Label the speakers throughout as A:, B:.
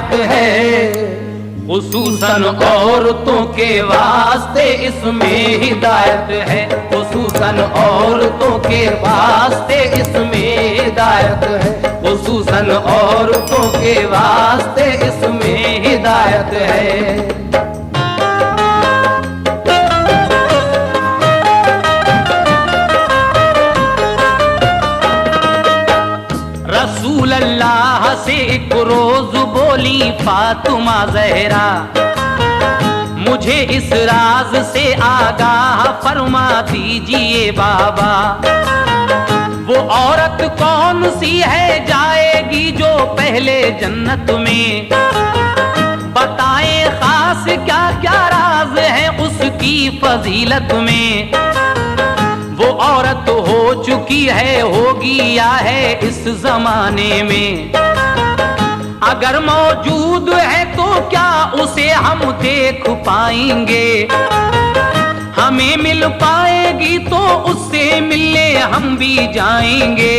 A: हिदायत है। खुसूसन औरतों के वास्ते इसमें हिदायत है, खुसूसन औरतों के वास्ते इसमें हिदायत है, खुसूसन औरतों के वास्ते इसमें हिदायत है। रसूल अल्लाह से एक रोज बोली फातिमा ज़हरा, मुझे इस राज से आगाह फरमा दीजिए बाबा। वो औरत कौन सी है जाएगी जो पहले जन्नत में, बताएं खास क्या क्या राज है उसकी फजीलत में। वो औरत हो चुकी है, होगी या है इस जमाने में, अगर मौजूद है तो क्या उसे हम देख पाएंगे, हमें मिल पाएगी तो उससे मिलने हम भी जाएंगे।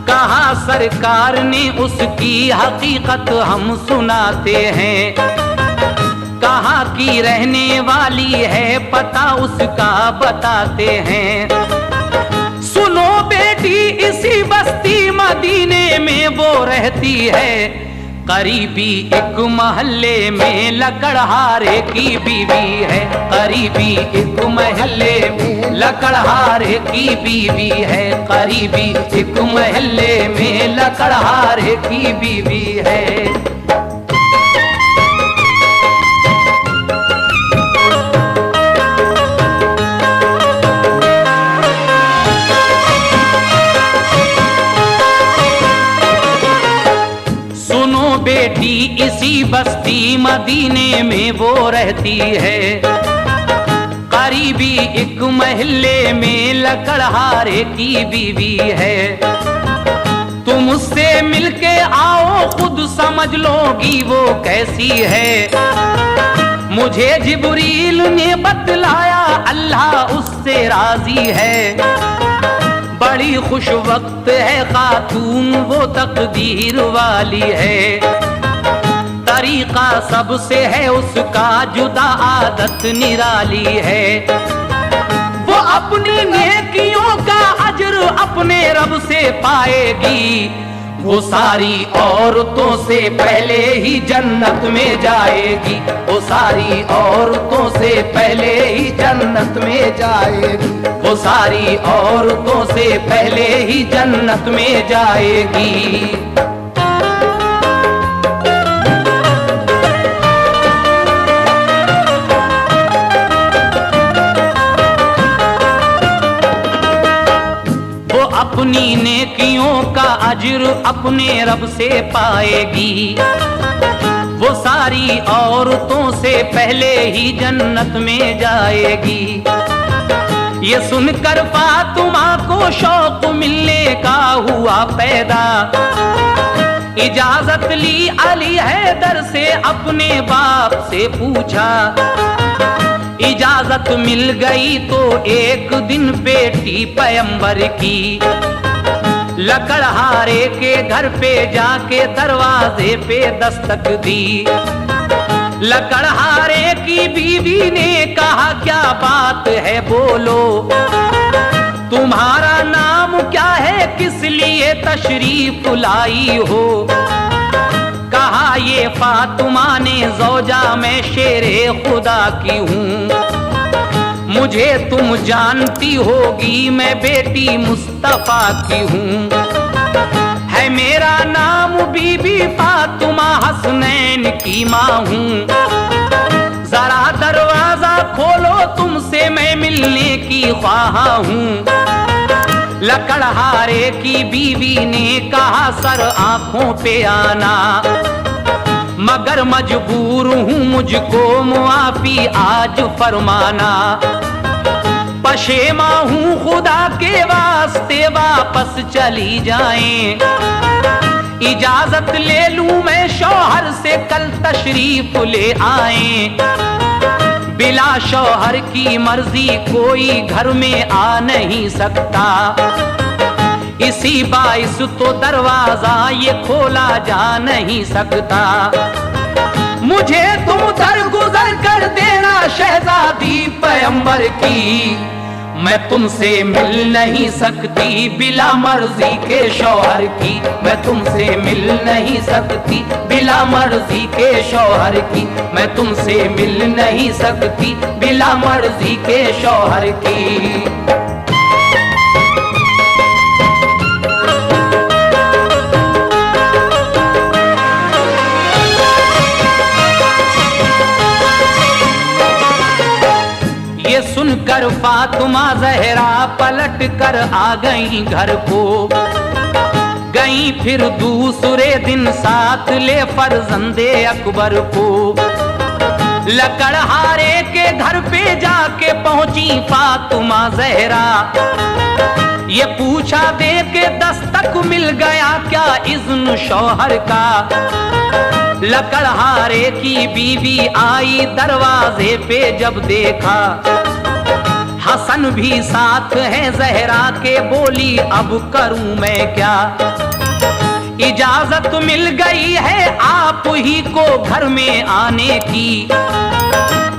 A: कहा सरकार ने उसकी हकीकत हम सुनाते हैं, कहाँ की रहने वाली है पता उसका बताते हैं। सुनो बेटी इसी बस्ती मदीने में वो रहती है, करीबी एक महल्ले में लकड़हारे की बीवी है, करीबी एक महल्ले में लकड़हारे की बीवी है, करीबी एक महल्ले में लकड़हारे की बीवी है। बेटी इसी बस्ती मदीने में वो रहती है, करीबी एक महल्ले में लकड़हारे की बीवी है। तुम उससे मिलके आओ खुद समझ लोगी वो कैसी है, मुझे जिब्रील ने बतलाया अल्लाह उससे राजी है। बड़ी खुश वक्त है खातून वो तकदीर वाली है, तरीका सबसे है उसका जुदा आदत निराली है। वो अपनी नेकियों का अजर अपने रब से पाएगी, वो सारी औरतों से पहले ही जन्नत में जाएगी, वो सारी औरतों से पहले ही जन्नत में जाएगी, वो सारी औरतों से पहले ही जन्नत में जाएगी। अपनी नेकियों का अजर अपने रब से पाएगी, वो सारी औरतों से पहले ही जन्नत में जाएगी। ये सुनकर फातिमा को शौक मिलने का हुआ पैदा, इजाजत ली अली हैदर से अपने बाप से पूछा, इजाजत मिल गई तो एक दिन बेटी पैगंबर की लकड़हारे के घर पे जाके दरवाजे पे दस्तक दी। लकड़हारे की बीवी ने कहा क्या बात है बोलो, तुम्हारा नाम क्या है, किस लिए तशरीफ लाई हो। कहा ये फातिमा ने ज़ौजा मैं शेरे खुदा की हूँ, मुझे तुम जानती होगी मैं बेटी मुस्तफा की हूँ। है मेरा नाम बीबी फातिमा हसनैन की माँ हूँ, जरा दरवाजा खोलो तुमसे मैं मिलने की ख्वाहा हूँ। लकड़हारे की बीवी ने कहा सर आंखों पे आना, मगर मजबूर हूँ मुझको मुआफी आज फरमाना। पशेमा हूँ खुदा के वास्ते वापस चली जाएं, इजाजत ले लूं मैं शौहर से कल तशरीफ ले आएं। बिला शौहर की मर्जी कोई घर में आ नहीं सकता, इसी बाइस तो दरवाजा ये खोला जा नहीं सकता। मुझे तुम दरगुजर कर देना शहजादी पैगंबर की, मैं तुमसे मिल नहीं सकती बिला मर्जी के शौहर की, मैं तुमसे मिल नहीं सकती बिला मर्जी के शौहर की, मैं तुमसे मिल नहीं सकती बिला मर्जी के शौहर की। सुनकर फातिमा ज़हरा पलट कर आ गई घर को, गई फिर दूसरे दिन साथ ले फर्जंदे अकबर को। लकड़हारे के घर पे जाके पहुंची फातिमा ज़हरा, ये पूछा दे के दस्तक मिल गया क्या इज़्न शौहर का। लकड़हारे की बीवी आई दरवाजे पे जब देखा, हसन भी साथ है ज़हरा के, बोली अब करूं मैं क्या। इजाजत मिल गई है आप ही को घर में आने की,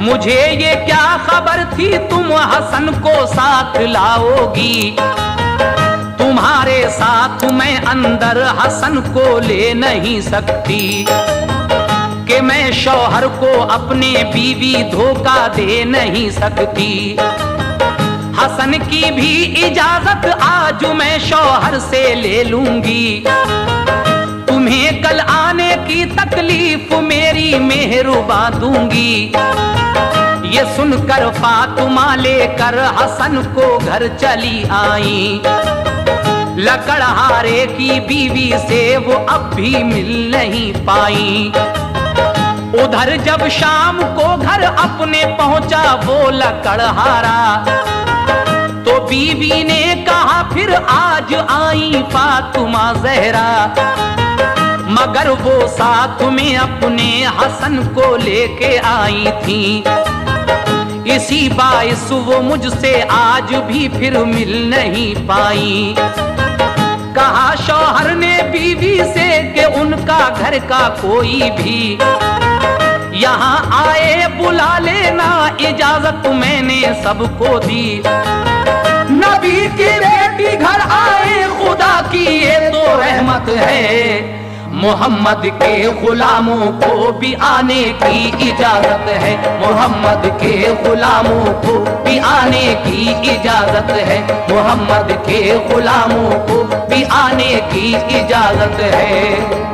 A: मुझे ये क्या खबर थी तुम हसन को साथ लाओगी। तुम्हारे साथ मैं अंदर हसन को ले नहीं सकती, कि मैं शौहर को अपने बीवी धोखा दे नहीं सकती। हसन की भी इजाजत आज मैं शौहर से ले लूंगी, तुम्हें कल आने की तकलीफ मेरी मेहरुबा दूंगी। ये सुनकर फातिमा लेकर हसन को घर चली आई, लकड़हारे की बीवी से वो अब भी मिल नहीं पाई। उधर जब शाम को घर अपने पहुंचा वो लकड़हारा, तो बीवी ने कहा फिर आज आई फातिमा ज़हरा, मगर वो साथ में अपने हसन को लेके आई थी। इसी बाइस वो मुझसे आज भी फिर मिल नहीं पाई। कहा शौहर ने बीवी से कि उनका घर का कोई भी यहाँ आए बुला लेना, इजाजत मैंने सबको दी। नबी की बेटी घर आए खुदा की ये तो रहमत है, मोहम्मद के गुलामों को भी आने की इजाजत है, मोहम्मद के गुलामों को भी आने की इजाजत है, मोहम्मद के गुलामों को भी आने की इजाजत है।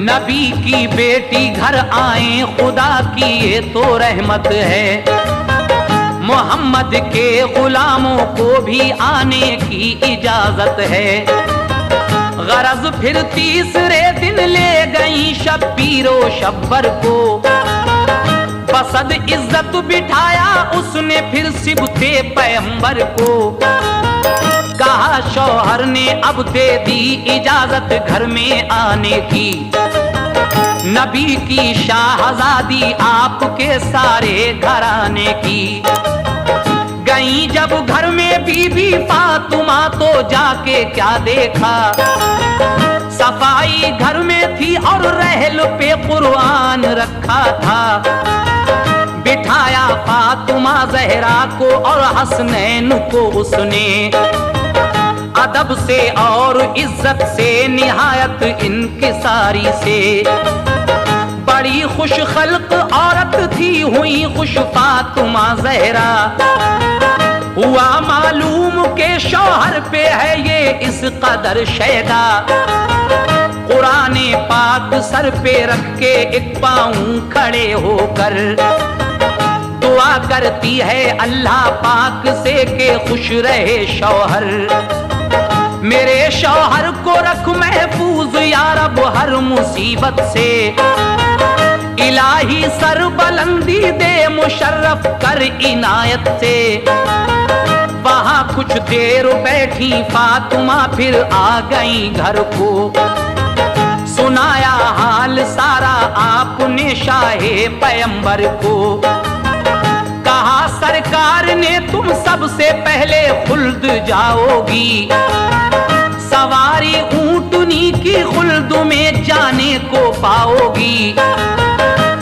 A: नबी की बेटी घर आए खुदा की ये तो रहमत है, मोहम्मद के गुलामों को भी आने की इजाजत है। गरज फिर तीसरे दिन ले गई शब्बीरो शब्बर को, बसद इज्जत बिठाया उसने फिर सिबते पैगंबर को। कहा शौहर ने अब दे दी इजाजत घर में आने की, नबी की शाहजादी आपके सारे घराने की। गई जब घर में बीबी फातिमा तो जाके क्या देखा, सफाई घर में थी और रहल पे कुरान रखा था। बिठाया फातिमा ज़हरा को और हसनैन को उसने, अदब से और इज्जत से निहायत इंकिसारी से। बड़ी खुश खल्क औरत थी हुई खुश फातिमा ज़हरा, हुआ मालूम के शौहर पे है ये इस कदर शैदा। कुराने पाक सर पे रख के एक पाँव खड़े होकर दुआ करती है अल्लाह पाक से के खुश रहे शौहर। मेरे शौहर को रख महफूज या रब हर मुसीबत से, इलाही सर बुलंदी दे मुशर्रफ कर इनायत से। वहाँ कुछ देर बैठी फातिमा फिर आ गई घर को, सुनाया हाल सारा आपने शाहे पैगंबर को। कहा सरकार ने तुम सबसे पहले खुल्द जाओगी, सवारी ऊंटनी की खुल्द में जाने को पाओगी।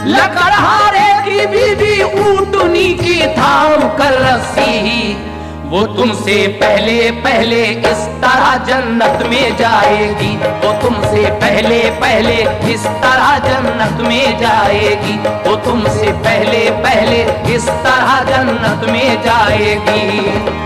A: लकड़हारे की बीवी ऊंटनी की थाम कर रस्सी, वो तुमसे पहले पहले इस तरह जन्नत में जाएगी, वो तुमसे पहले पहले इस तरह जन्नत में जाएगी, वो तुमसे पहले पहले इस तरह जन्नत में जाएगी।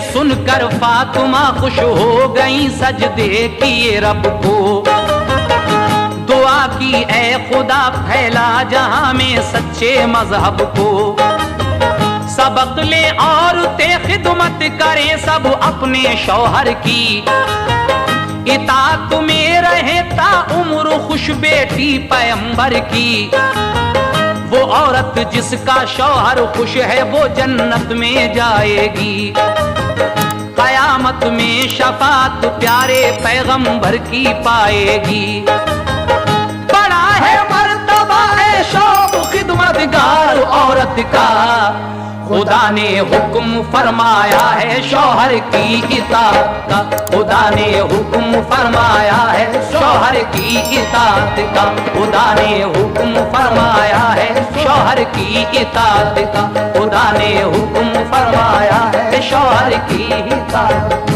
A: सुनकर फातिमा खुश हो गई, सजदे किए रब को, दुआ की ऐ खुदा फैला जहां में सच्चे मजहब को। सबक ले औरतें खिदमत करे सब अपने शौहर की, इताअत में रहे ता उम्र खुश बेटी पैगंबर की। वो औरत जिसका शौहर खुश है वो जन्नत में जाएगी, कयामत में शफात प्यारे पैगंबर की पाएगी। बड़ा है मर्तबा है शौक खिदमतगार औरत का, खुदा ने हुक्म फरमाया है शौहर की इताअत का, खुदा ने हुक्म फरमाया है शौहर की इताअत का, खुदा ने हुक्म फरमाया है शौहर की इताअत का, खुदा ने हुक्म फरमाया है शौहर की इताअत का।